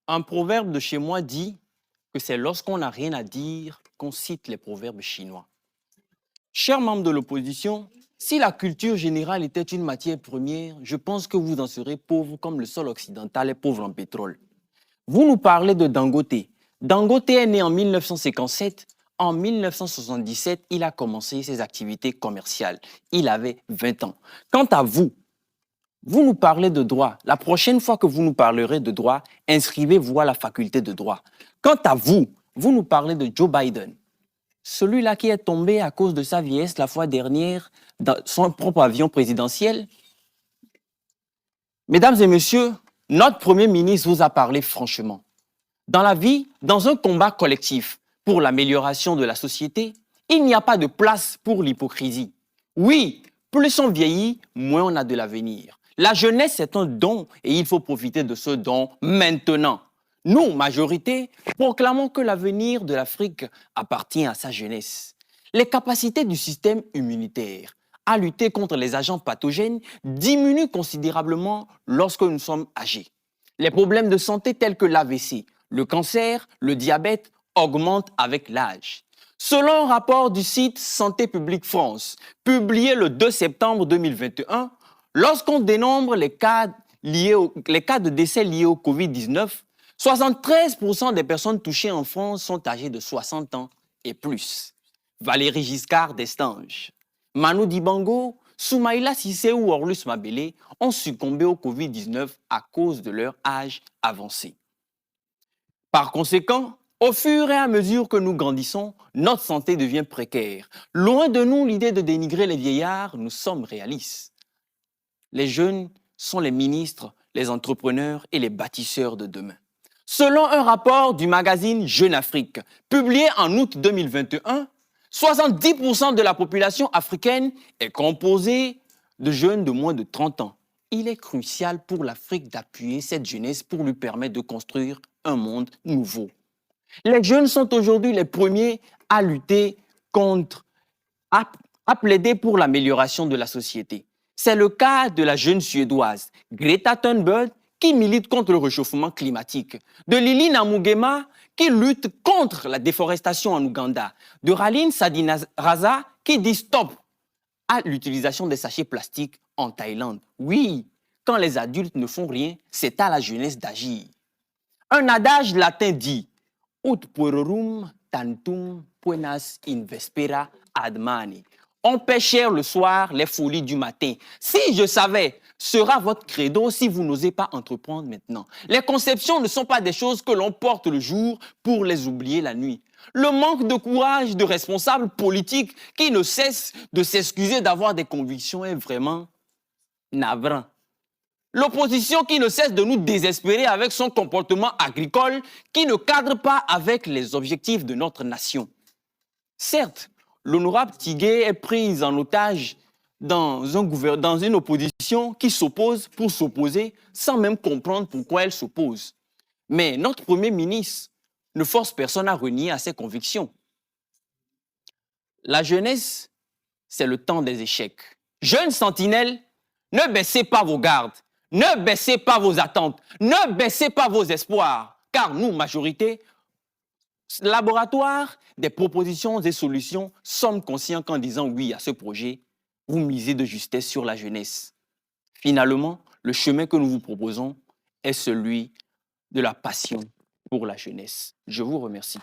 Un proverbe de chez moi dit que c'est lorsqu'on n'a rien à dire qu'on cite les proverbes chinois. Chers membres de l'opposition, si la culture générale était une matière première, je pense que vous en serez pauvres comme le sol occidental est pauvre en pétrole. Vous nous parlez de Dangote. Dangote est né en 1957. En 1977, il a commencé ses activités commerciales. Il avait 20 ans. Quant à vous, vous nous parlez de droit. La prochaine fois que vous nous parlerez de droit, inscrivez-vous à la faculté de droit. Quant à vous, vous nous parlez de Joe Biden. Celui-là qui est tombé à cause de sa vieillesse la fois dernière dans son propre avion présidentiel. Mesdames et messieurs, notre Premier ministre vous a parlé franchement. Dans la vie, dans un combat collectif pour l'amélioration de la société, il n'y a pas de place pour l'hypocrisie. Oui, plus on vieillit, moins on a de l'avenir. La jeunesse est un don et il faut profiter de ce don maintenant. Nous, majorité, proclamons que l'avenir de l'Afrique appartient à sa jeunesse. Les capacités du système immunitaire à lutter contre les agents pathogènes diminuent considérablement lorsque nous sommes âgés. Les problèmes de santé tels que l'AVC, le cancer, le diabète augmentent avec l'âge. Selon un rapport du site Santé publique France, publié le 2 septembre 2021, lorsqu'on dénombre les cas de décès liés au Covid-19, 73% des personnes touchées en France sont âgées de 60 ans et plus. Valéry Giscard d'Estanges, Manu Dibango, Soumaïla Cissé ou Orlus Mabele ont succombé au Covid-19 à cause de leur âge avancé. Par conséquent, au fur et à mesure que nous grandissons, notre santé devient précaire. Loin de nous l'idée de dénigrer les vieillards, nous sommes réalistes. Les jeunes sont les ministres, les entrepreneurs et les bâtisseurs de demain. Selon un rapport du magazine Jeune Afrique, publié en août 2021, 70% de la population africaine est composée de jeunes de moins de 30 ans. Il est crucial pour l'Afrique d'appuyer cette jeunesse pour lui permettre de construire un monde nouveau. Les jeunes sont aujourd'hui les premiers à lutter contre, à plaider pour l'amélioration de la société. C'est le cas de la jeune Suédoise Greta Thunberg qui milite contre le réchauffement climatique, de Lili Namugema qui lutte contre la déforestation en Ouganda, de Raline Sadinaraza qui dit stop à l'utilisation des sachets plastiques en Thaïlande. Oui, quand les adultes ne font rien, c'est à la jeunesse d'agir. Un adage latin dit « Ut puerorum tantum puenas in vespera admani ». On paie cher le soir les folies du matin. Si je savais, sera votre credo si vous n'osez pas entreprendre maintenant. Les conceptions ne sont pas des choses que l'on porte le jour pour les oublier la nuit. Le manque de courage de responsables politiques qui ne cessent de s'excuser d'avoir des convictions est vraiment navrant. L'opposition qui ne cesse de nous désespérer avec son comportement agricole qui ne cadre pas avec les objectifs de notre nation. Certes, l'honorable Tigué est prise en otage dans une opposition qui s'oppose pour s'opposer sans même comprendre pourquoi elle s'oppose. Mais notre Premier ministre ne force personne à renier à ses convictions. La jeunesse, c'est le temps des échecs. Jeunes sentinelles, ne baissez pas vos gardes, ne baissez pas vos attentes, ne baissez pas vos espoirs, car nous, majorité, laboratoire des propositions et solutions, sommes conscients qu'en disant oui à ce projet, vous misez de justesse sur la jeunesse. Finalement, le chemin que nous vous proposons est celui de la passion pour la jeunesse. Je vous remercie.